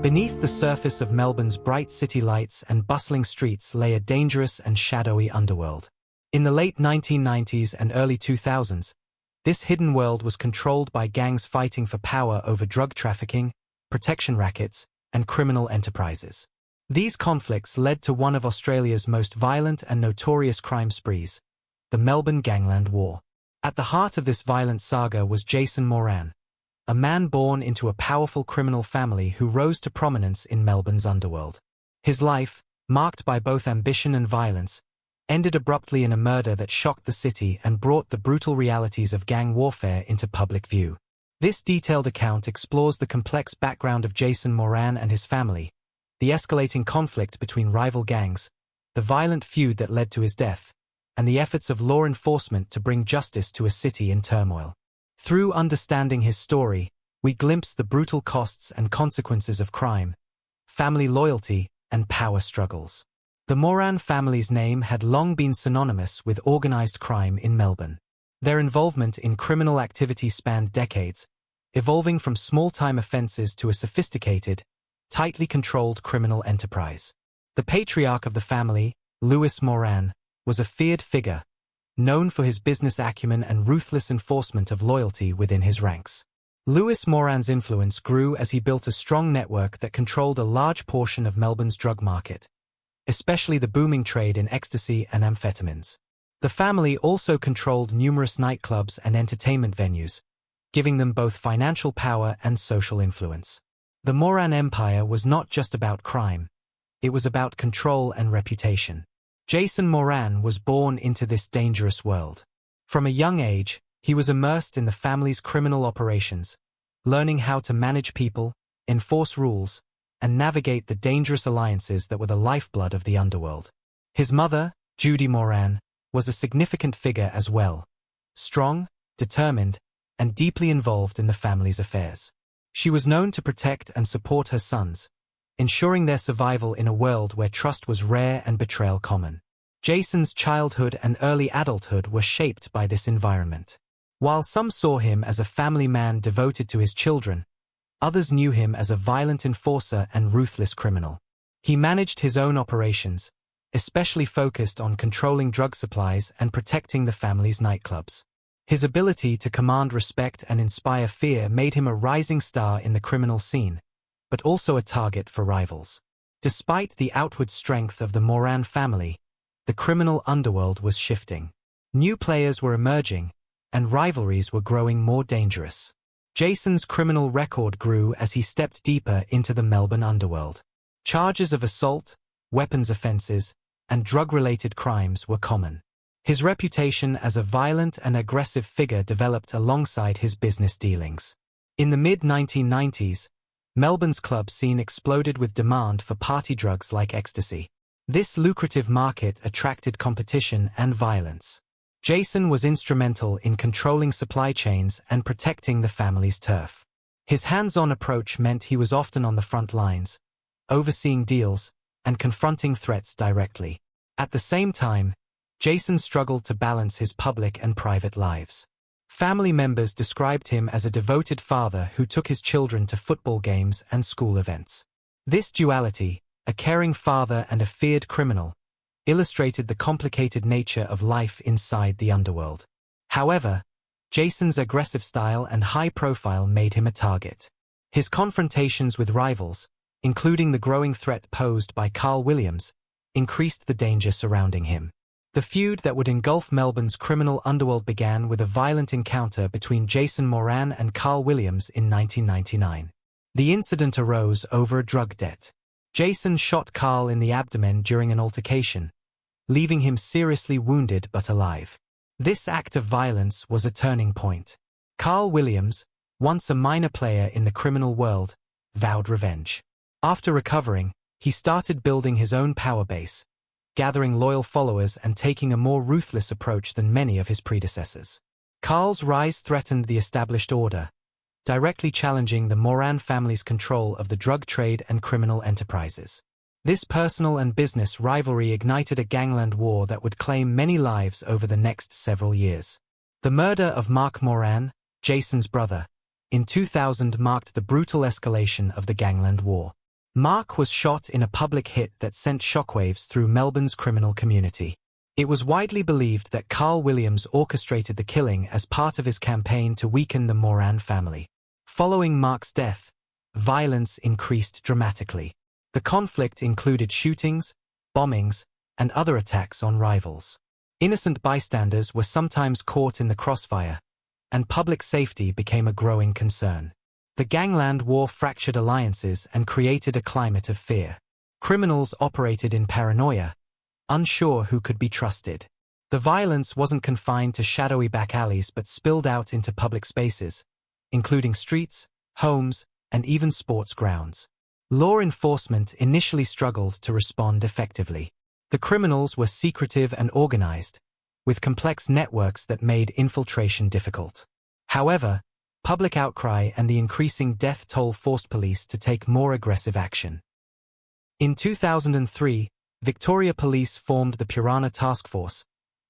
Beneath the surface of Melbourne's bright city lights and bustling streets lay a dangerous and shadowy underworld. In the late 1990s and early 2000s, this hidden world was controlled by gangs fighting for power over drug trafficking, protection rackets, and criminal enterprises. These conflicts led to one of Australia's most violent and notorious crime sprees, the Melbourne Gangland War. At the heart of this violent saga was Jason Moran, a man born into a powerful criminal family who rose to prominence in Melbourne's underworld. His life, marked by both ambition and violence, ended abruptly in a murder that shocked the city and brought the brutal realities of gang warfare into public view. This detailed account explores the complex background of Jason Moran and his family, the escalating conflict between rival gangs, the violent feud that led to his death, and the efforts of law enforcement to bring justice to a city in turmoil. Through understanding his story, we glimpse the brutal costs and consequences of crime, family loyalty, and power struggles. The Moran family's name had long been synonymous with organized crime in Melbourne. Their involvement in criminal activity spanned decades, evolving from small-time offenses to a sophisticated, tightly controlled criminal enterprise. The patriarch of the family, Lewis Moran, was a feared figure, known for his business acumen and ruthless enforcement of loyalty within his ranks. Lewis Moran's influence grew as he built a strong network that controlled a large portion of Melbourne's drug market, especially the booming trade in ecstasy and amphetamines. The family also controlled numerous nightclubs and entertainment venues, giving them both financial power and social influence. The Moran empire was not just about crime, it was about control and reputation. Jason Moran was born into this dangerous world. From a young age, he was immersed in the family's criminal operations, learning how to manage people, enforce rules, and navigate the dangerous alliances that were the lifeblood of the underworld. His mother, Judy Moran, was a significant figure as well, strong, determined, and deeply involved in the family's affairs. She was known to protect and support her sons, ensuring their survival in a world where trust was rare and betrayal common. Jason's childhood and early adulthood were shaped by this environment. While some saw him as a family man devoted to his children, others knew him as a violent enforcer and ruthless criminal. He managed his own operations, especially focused on controlling drug supplies and protecting the family's nightclubs. His ability to command respect and inspire fear made him a rising star in the criminal scene, but also a target for rivals. Despite the outward strength of the Moran family, the criminal underworld was shifting. New players were emerging, and rivalries were growing more dangerous. Jason's criminal record grew as he stepped deeper into the Melbourne underworld. Charges of assault, weapons offenses, and drug-related crimes were common. His reputation as a violent and aggressive figure developed alongside his business dealings. In the mid-1990s, Melbourne's club scene exploded with demand for party drugs like ecstasy. This lucrative market attracted competition and violence. Jason was instrumental in controlling supply chains and protecting the family's turf. His hands-on approach meant he was often on the front lines, overseeing deals, and confronting threats directly. At the same time, Jason struggled to balance his public and private lives. Family members described him as a devoted father who took his children to football games and school events. This duality, a caring father and a feared criminal, illustrated the complicated nature of life inside the underworld. However, Jason's aggressive style and high profile made him a target. His confrontations with rivals, including the growing threat posed by Carl Williams, increased the danger surrounding him. The feud that would engulf Melbourne's criminal underworld began with a violent encounter between Jason Moran and Carl Williams in 1999. The incident arose over a drug debt. Jason shot Carl in the abdomen during an altercation, leaving him seriously wounded but alive. This act of violence was a turning point. Carl Williams, once a minor player in the criminal world, vowed revenge. After recovering, he started building his own power base, gathering loyal followers and taking a more ruthless approach than many of his predecessors. Carl's rise threatened the established order, directly challenging the Moran family's control of the drug trade and criminal enterprises. This personal and business rivalry ignited a gangland war that would claim many lives over the next several years. The murder of Mark Moran, Jason's brother, in 2000 marked the brutal escalation of the gangland war. Mark was shot in a public hit that sent shockwaves through Melbourne's criminal community. It was widely believed that Carl Williams orchestrated the killing as part of his campaign to weaken the Moran family. Following Mark's death, violence increased dramatically. The conflict included shootings, bombings, and other attacks on rivals. Innocent bystanders were sometimes caught in the crossfire, and public safety became a growing concern. The gangland war fractured alliances and created a climate of fear. Criminals operated in paranoia, unsure who could be trusted. The violence wasn't confined to shadowy back alleys but spilled out into public spaces, including streets, homes, and even sports grounds. Law enforcement initially struggled to respond effectively. The criminals were secretive and organized, with complex networks that made infiltration difficult. However, public outcry and the increasing death toll forced police to take more aggressive action. In 2003, Victoria Police formed the Piranha Task Force,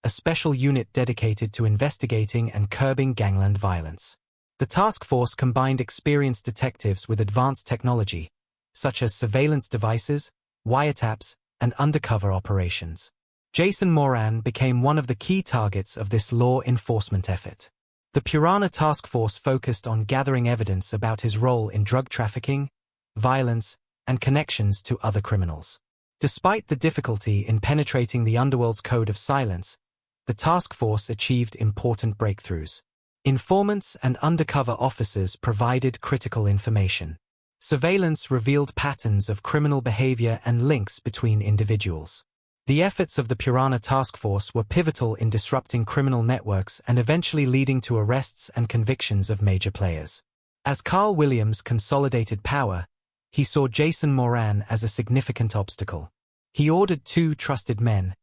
a special unit dedicated to investigating and curbing gangland violence. The task force combined experienced detectives with advanced technology, such as surveillance devices, wiretaps, and undercover operations. Jason Moran became one of the key targets of this law enforcement effort. The Piranha Task Force focused on gathering evidence about his role in drug trafficking, violence, and connections to other criminals. Despite the difficulty in penetrating the underworld's code of silence, the task force achieved important breakthroughs. Informants and undercover officers provided critical information. Surveillance revealed patterns of criminal behavior and links between individuals. The efforts of the Piranha Task Force were pivotal in disrupting criminal networks and eventually leading to arrests and convictions of major players. As Carl Williams consolidated power, he saw Jason Moran as a significant obstacle. He ordered two trusted men,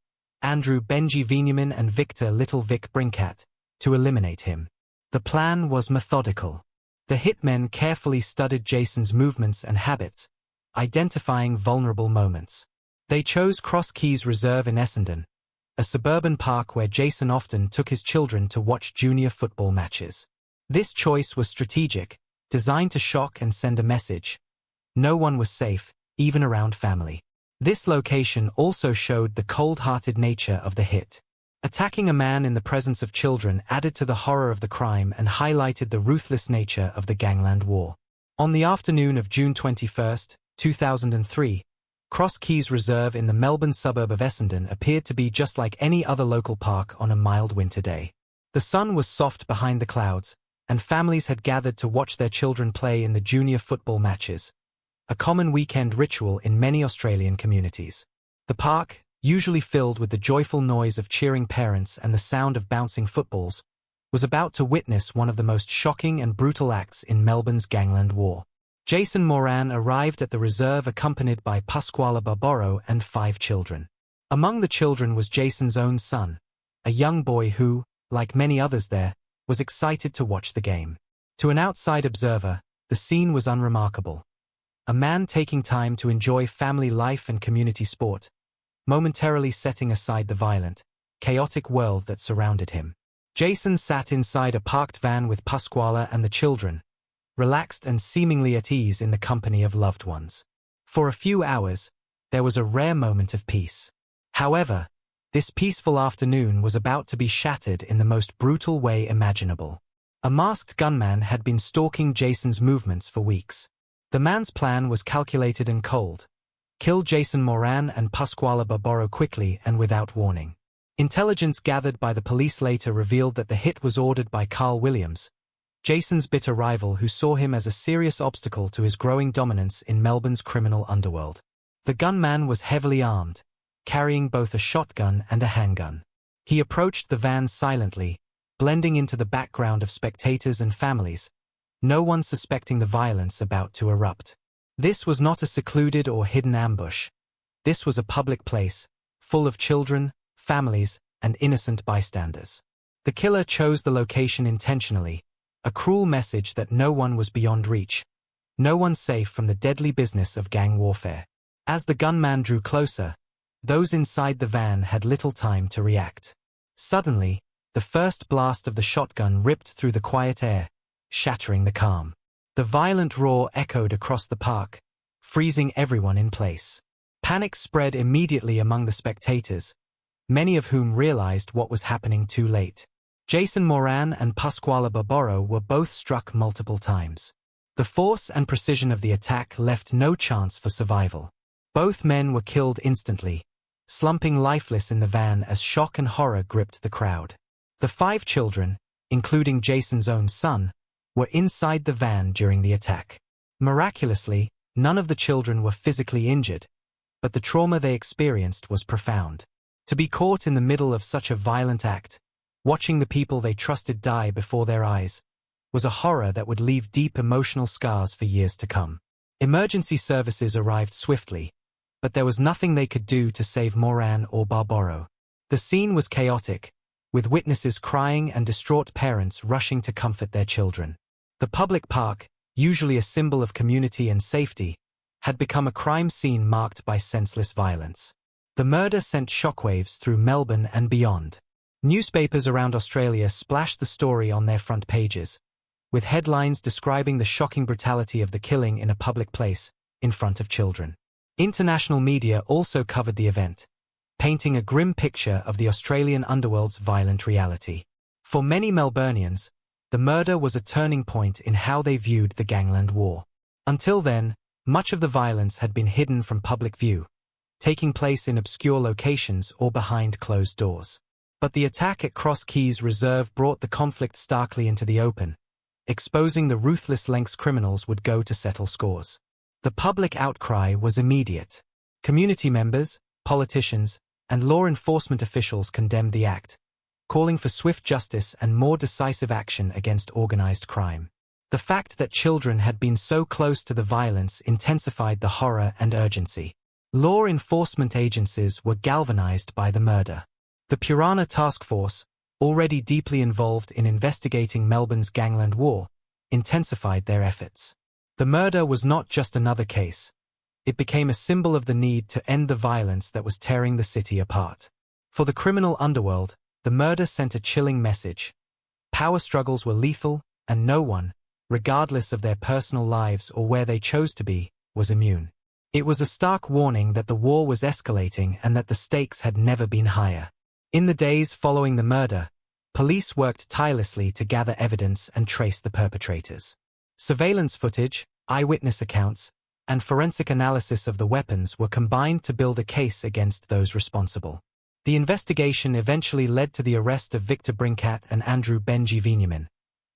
Andrew Benji Veneman and Victor Little Vic Brincat, to eliminate him. The plan was methodical. The hitmen carefully studied Jason's movements and habits, identifying vulnerable moments. They chose Cross Keys Reserve in Essendon, a suburban park where Jason often took his children to watch junior football matches. This choice was strategic, designed to shock and send a message. No one was safe, even around family. This location also showed the cold-hearted nature of the hit. Attacking a man in the presence of children added to the horror of the crime and highlighted the ruthless nature of the gangland war. On the afternoon of June 21, 2003, Cross Keys Reserve in the Melbourne suburb of Essendon appeared to be just like any other local park on a mild winter day. The sun was soft behind the clouds, and families had gathered to watch their children play in the junior football matches, a common weekend ritual in many Australian communities. The park, usually filled with the joyful noise of cheering parents and the sound of bouncing footballs, was about to witness one of the most shocking and brutal acts in Melbourne's gangland war. Jason Moran arrived at the reserve accompanied by Pasquale Barbaro and 5 children. Among the children was Jason's own son, a young boy who, like many others there, was excited to watch the game. To an outside observer, the scene was unremarkable. A man taking time to enjoy family life and community sport, momentarily setting aside the violent, chaotic world that surrounded him. Jason sat inside a parked van with Pasquale and the children, relaxed and seemingly at ease in the company of loved ones. For a few hours, there was a rare moment of peace. However, this peaceful afternoon was about to be shattered in the most brutal way imaginable. A masked gunman had been stalking Jason's movements for weeks. The man's plan was calculated and cold: kill Jason Moran and Pasquale Barbaro quickly and without warning. Intelligence gathered by the police later revealed that the hit was ordered by Carl Williams, Jason's bitter rival who saw him as a serious obstacle to his growing dominance in Melbourne's criminal underworld. The gunman was heavily armed, carrying both a shotgun and a handgun. He approached the van silently, blending into the background of spectators and families, no one suspecting the violence about to erupt. This was not a secluded or hidden ambush. This was a public place, full of children, families, and innocent bystanders. The killer chose the location intentionally, a cruel message that no one was beyond reach, no one safe from the deadly business of gang warfare. As the gunman drew closer, those inside the van had little time to react. Suddenly, the first blast of the shotgun ripped through the quiet air, shattering the calm. The violent roar echoed across the park, freezing everyone in place. Panic spread immediately among the spectators, many of whom realized what was happening too late. Jason Moran and Pasquale Barbaro were both struck multiple times. The force and precision of the attack left no chance for survival. Both men were killed instantly, slumping lifeless in the van as shock and horror gripped the crowd. The 5 children, including Jason's own son, were inside the van during the attack. Miraculously, none of the children were physically injured, but the trauma they experienced was profound. To be caught in the middle of such a violent act, watching the people they trusted die before their eyes, was a horror that would leave deep emotional scars for years to come. Emergency services arrived swiftly, but there was nothing they could do to save Moran or Barbaro. The scene was chaotic, with witnesses crying and distraught parents rushing to comfort their children. The public park, usually a symbol of community and safety, had become a crime scene marked by senseless violence. The murder sent shockwaves through Melbourne and beyond. Newspapers around Australia splashed the story on their front pages, with headlines describing the shocking brutality of the killing in a public place, in front of children. International media also covered the event, painting a grim picture of the Australian underworld's violent reality. For many Melburnians, the murder was a turning point in how they viewed the Gangland War. Until then, much of the violence had been hidden from public view, taking place in obscure locations or behind closed doors. But the attack at Cross Keys Reserve brought the conflict starkly into the open, exposing the ruthless lengths criminals would go to settle scores. The public outcry was immediate. Community members, politicians, and law enforcement officials condemned the act, calling for swift justice and more decisive action against organized crime. The fact that children had been so close to the violence intensified the horror and urgency. Law enforcement agencies were galvanized by the murder. The Purana Task Force, already deeply involved in investigating Melbourne's Gangland War, intensified their efforts. The murder was not just another case. It became a symbol of the need to end the violence that was tearing the city apart. For the criminal underworld, the murder sent a chilling message. Power struggles were lethal, and no one, regardless of their personal lives or where they chose to be, was immune. It was a stark warning that the war was escalating and that the stakes had never been higher. In the days following the murder, police worked tirelessly to gather evidence and trace the perpetrators. Surveillance footage, eyewitness accounts, and forensic analysis of the weapons were combined to build a case against those responsible. The investigation eventually led to the arrest of Victor Brincat and Andrew Benji Venyamin,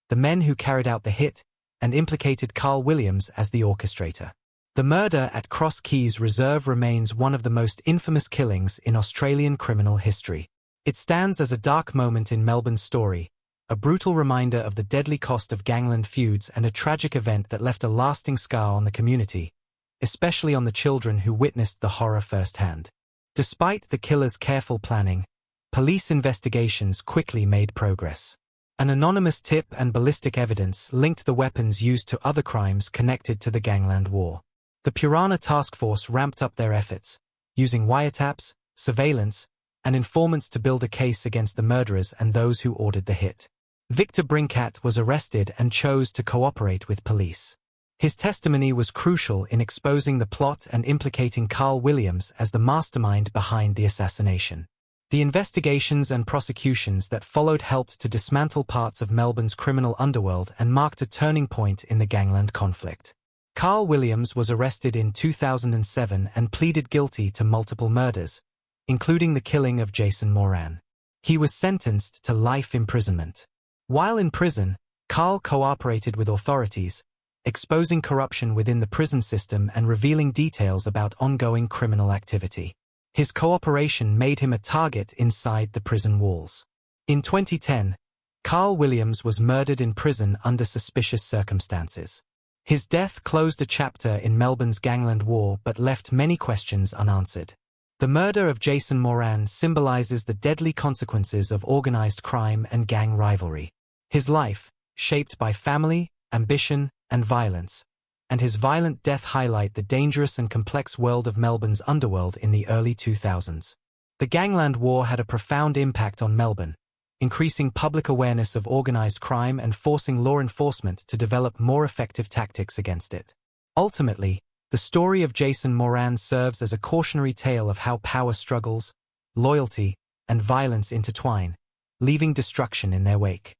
the men who carried out the hit, and implicated Carl Williams as the orchestrator. The murder at Cross Keys Reserve remains one of the most infamous killings in Australian criminal history. It stands as a dark moment in Melbourne's story, a brutal reminder of the deadly cost of gangland feuds and a tragic event that left a lasting scar on the community, especially on the children who witnessed the horror firsthand. Despite the killer's careful planning, police investigations quickly made progress. An anonymous tip and ballistic evidence linked the weapons used to other crimes connected to the Gangland War. The Purana Task Force ramped up their efforts, using wiretaps, surveillance, and informants to build a case against the murderers and those who ordered the hit. Victor Brincat was arrested and chose to cooperate with police. His testimony was crucial in exposing the plot and implicating Carl Williams as the mastermind behind the assassination. The investigations and prosecutions that followed helped to dismantle parts of Melbourne's criminal underworld and marked a turning point in the gangland conflict. Carl Williams was arrested in 2007 and pleaded guilty to multiple murders, including the killing of Jason Moran. He was sentenced to life imprisonment. While in prison, Carl cooperated with authorities, exposing corruption within the prison system and revealing details about ongoing criminal activity. His cooperation made him a target inside the prison walls. In 2010, Carl Williams was murdered in prison under suspicious circumstances. His death closed a chapter in Melbourne's Gangland War but left many questions unanswered. The murder of Jason Moran symbolizes the deadly consequences of organized crime and gang rivalry. His life, shaped by family, ambition, and violence, and his violent death highlight the dangerous and complex world of Melbourne's underworld in the early 2000s. The Gangland War had a profound impact on Melbourne, increasing public awareness of organized crime and forcing law enforcement to develop more effective tactics against it. Ultimately, The story of Jason Moran serves as a cautionary tale of how power struggles, loyalty, and violence intertwine, leaving destruction in their wake.